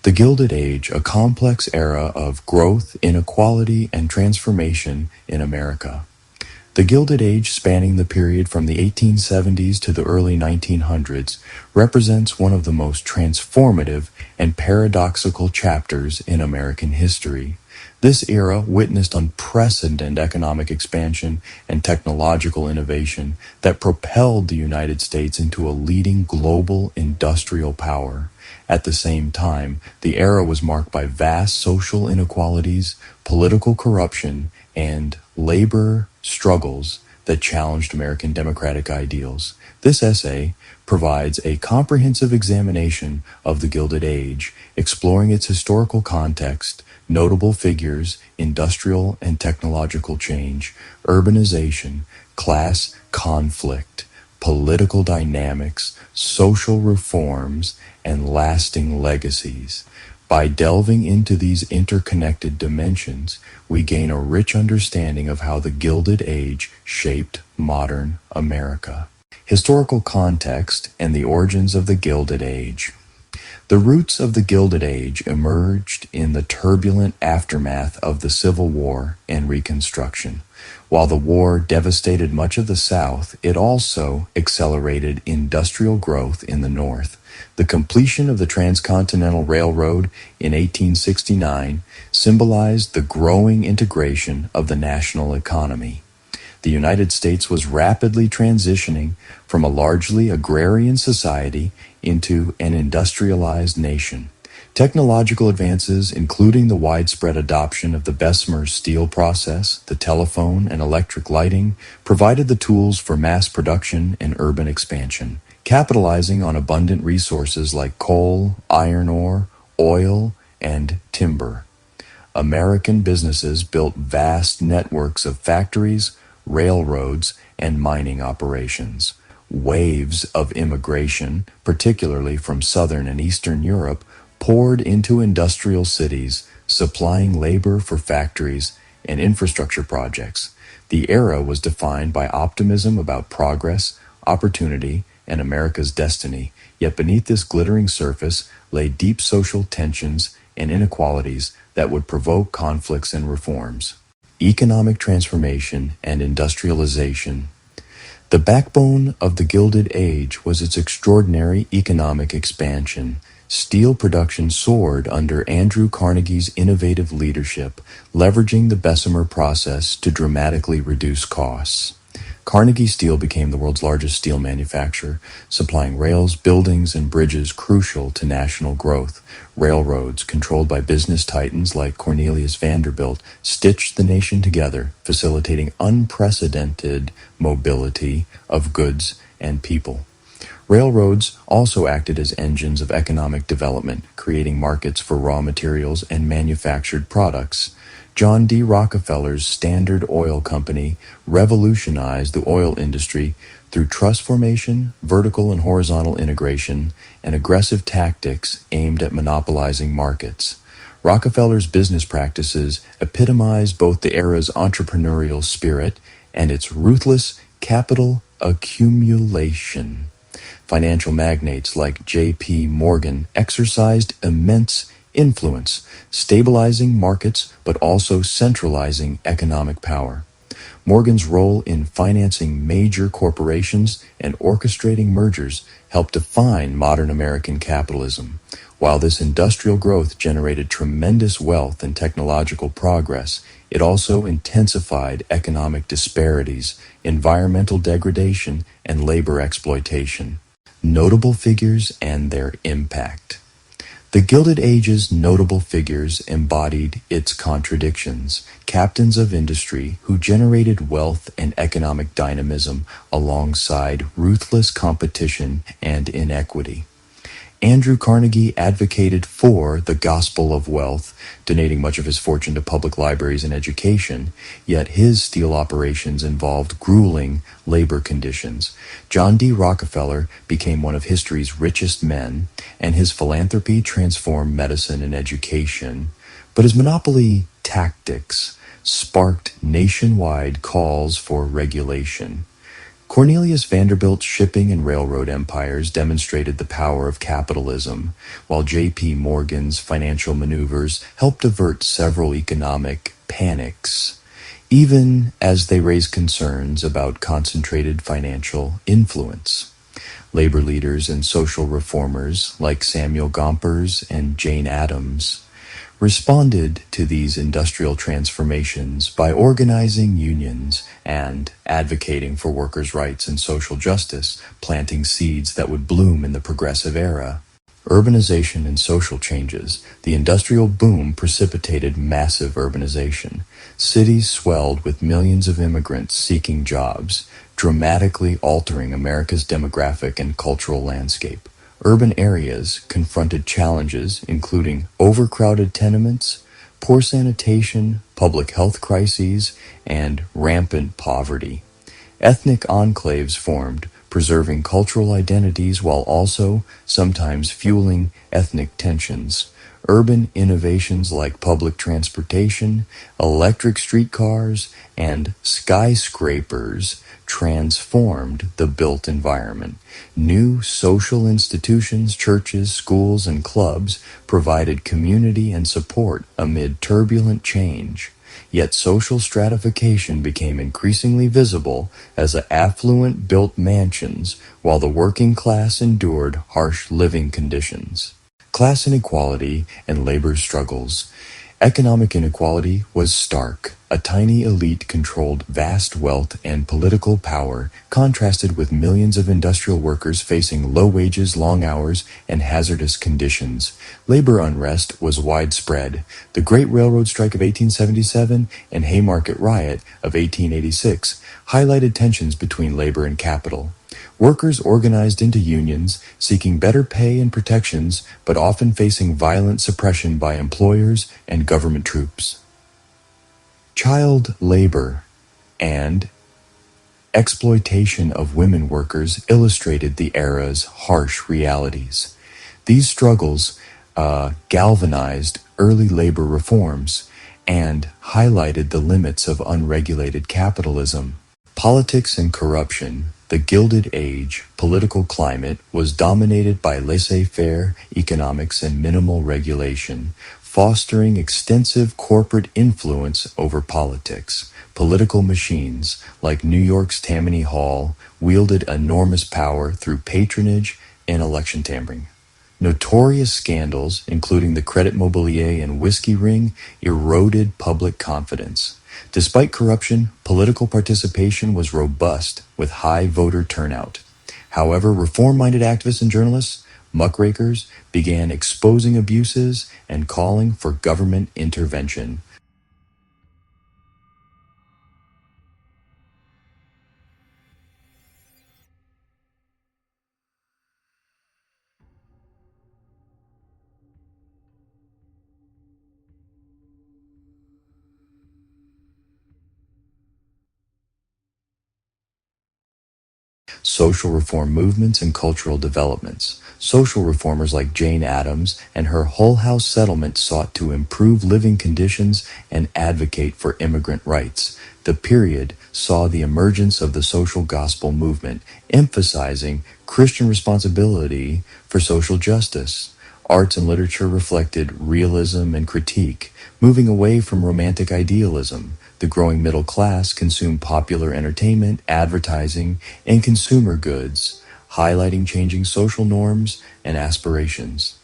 The Gilded Age, a complex era of growth, inequality, and transformation in America. The Gilded Age, spanning the period from the 1870s to the early 1900s, represents one of the most transformative and paradoxical chapters in American history. This era witnessed unprecedented economic expansion and technological innovation that propelled the United States into a leading global industrial power. At the same time, the era was marked by vast social inequalities, political corruption, and labor struggles that challenged American democratic ideals. This essay provides a comprehensive examination of the Gilded Age, exploring its historical context, notable figures, industrial and technological change, urbanization, class conflict, political dynamics, social reforms, and lasting legacies. By delving into these interconnected dimensions, we gain a rich understanding of how the Gilded Age shaped modern America. Historical context and the origins of the Gilded Age. The roots of the Gilded Age emerged in the turbulent aftermath of the Civil War and Reconstruction. While the war devastated much of the South, it also accelerated industrial growth in the North. The completion of the Transcontinental Railroad in 1869 symbolized the growing integration of the national economy. The United States was rapidly transitioning from a largely agrarian society into an industrialized nation. Technological advances, including the widespread adoption of the Bessemer steel process, the telephone, and electric lighting, provided the tools for mass production and urban expansion. Capitalizing on abundant resources like coal, iron ore, oil, and timber, American businesses built vast networks of factories, railroads, and mining operations. Waves of immigration, particularly from Southern and Eastern Europe, poured into industrial cities, supplying labor for factories and infrastructure projects. The era was defined by optimism about progress, opportunity, and America's destiny, yet beneath this glittering surface lay deep social tensions and inequalities that would provoke conflicts and reforms. Economic transformation and industrialization. The backbone of the Gilded Age was its extraordinary economic expansion. Steel production soared under Andrew Carnegie's innovative leadership, leveraging the Bessemer process to dramatically reduce costs. Carnegie Steel became the world's largest steel manufacturer, supplying rails, buildings, and bridges crucial to national growth. Railroads, controlled by business titans like Cornelius Vanderbilt, stitched the nation together, facilitating unprecedented mobility of goods and people. Railroads also acted as engines of economic development, creating markets for raw materials and manufactured products. John D. Rockefeller's Standard Oil Company revolutionized the oil industry through trust formation, vertical and horizontal integration, and aggressive tactics aimed at monopolizing markets. Rockefeller's business practices epitomized both the era's entrepreneurial spirit and its ruthless capital accumulation. Financial magnates like J.P. Morgan exercised immense influence, stabilizing markets but also centralizing economic power. Morgan's role in financing major corporations and orchestrating mergers helped define modern American capitalism. While this industrial growth generated tremendous wealth and technological progress, it also intensified economic disparities, environmental degradation, and labor exploitation. Notable figures and their impact. The Gilded Age's notable figures embodied its contradictions, captains of industry who generated wealth and economic dynamism alongside ruthless competition and inequity. Andrew Carnegie advocated for the gospel of wealth, donating much of his fortune to public libraries and education, yet his steel operations involved grueling labor conditions. John D. Rockefeller became one of history's richest men, and his philanthropy transformed medicine and education, but his monopoly tactics sparked nationwide calls for regulation. Cornelius Vanderbilt's shipping and railroad empires demonstrated the power of capitalism, while J.P. Morgan's financial maneuvers helped avert several economic panics, even as they raised concerns about concentrated financial influence. Labor leaders and social reformers like Samuel Gompers and Jane Addams responded to these industrial transformations by organizing unions and advocating for workers' rights and social justice, planting seeds that would bloom in the progressive era. Urbanization and social changes. The industrial boom precipitated massive urbanization. Cities swelled with millions of immigrants seeking jobs, dramatically altering America's demographic and cultural landscape. Urban areas confronted challenges including overcrowded tenements, poor sanitation, public health crises, and rampant poverty. Ethnic enclaves formed, preserving cultural identities while also sometimes fueling ethnic tensions. Urban innovations like public transportation, electric streetcars, and skyscrapers transformed the built environment. New social institutions, churches, schools, and clubs provided community and support amid turbulent change. Yet social stratification became increasingly visible as the affluent built mansions while the working class endured harsh living conditions. Class inequality and labor struggles. Economic inequality was stark. A tiny elite controlled vast wealth and political power, contrasted with millions of industrial workers facing low wages, long hours, and hazardous conditions. Labor unrest was widespread. The Great Railroad Strike of 1877 and Haymarket Riot of 1886 highlighted tensions between labor and capital. Workers organized into unions, seeking better pay and protections, but often facing violent suppression by employers and government troops. Child labor and exploitation of women workers illustrated the era's harsh realities. These struggles galvanized early labor reforms and highlighted the limits of unregulated capitalism. Politics and corruption. The Gilded Age political climate was dominated by laissez-faire economics and minimal regulation, fostering extensive corporate influence over politics. Political machines, like New York's Tammany Hall, wielded enormous power through patronage and election tampering. Notorious scandals, including the Credit Mobilier and whiskey ring, eroded public confidence. Despite corruption, political participation was robust with high voter turnout. However, reform-minded activists and journalists, muckrakers, began exposing abuses and calling for government intervention. Social reform movements and cultural developments. Social reformers like Jane Addams and her Hull House settlement sought to improve living conditions and advocate for immigrant rights. The period saw the emergence of the social gospel movement, emphasizing Christian responsibility for social justice. Arts and literature reflected realism and critique, moving away from romantic idealism. The growing middle class consumed popular entertainment, advertising, and consumer goods, highlighting changing social norms and aspirations.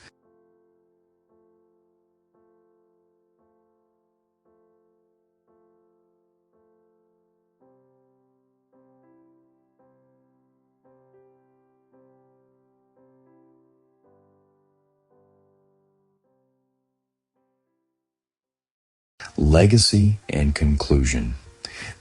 Legacy and conclusion.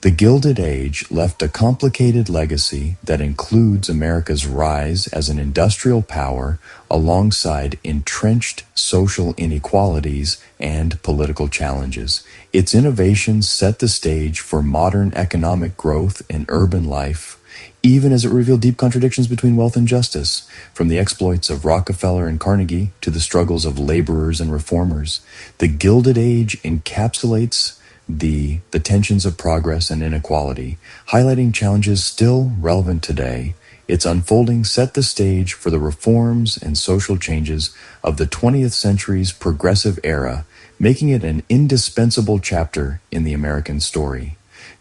The Gilded Age left a complicated legacy that includes America's rise as an industrial power alongside entrenched social inequalities and political challenges. Its innovations set the stage for modern economic growth and urban life, even as it revealed deep contradictions between wealth and justice, from the exploits of Rockefeller and Carnegie to the struggles of laborers and reformers. The Gilded Age encapsulates the tensions of progress and inequality, highlighting challenges still relevant today. Its unfolding set the stage for the reforms and social changes of the 20th century's progressive era, making it an indispensable chapter in the American story.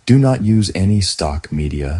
Do not use any stock media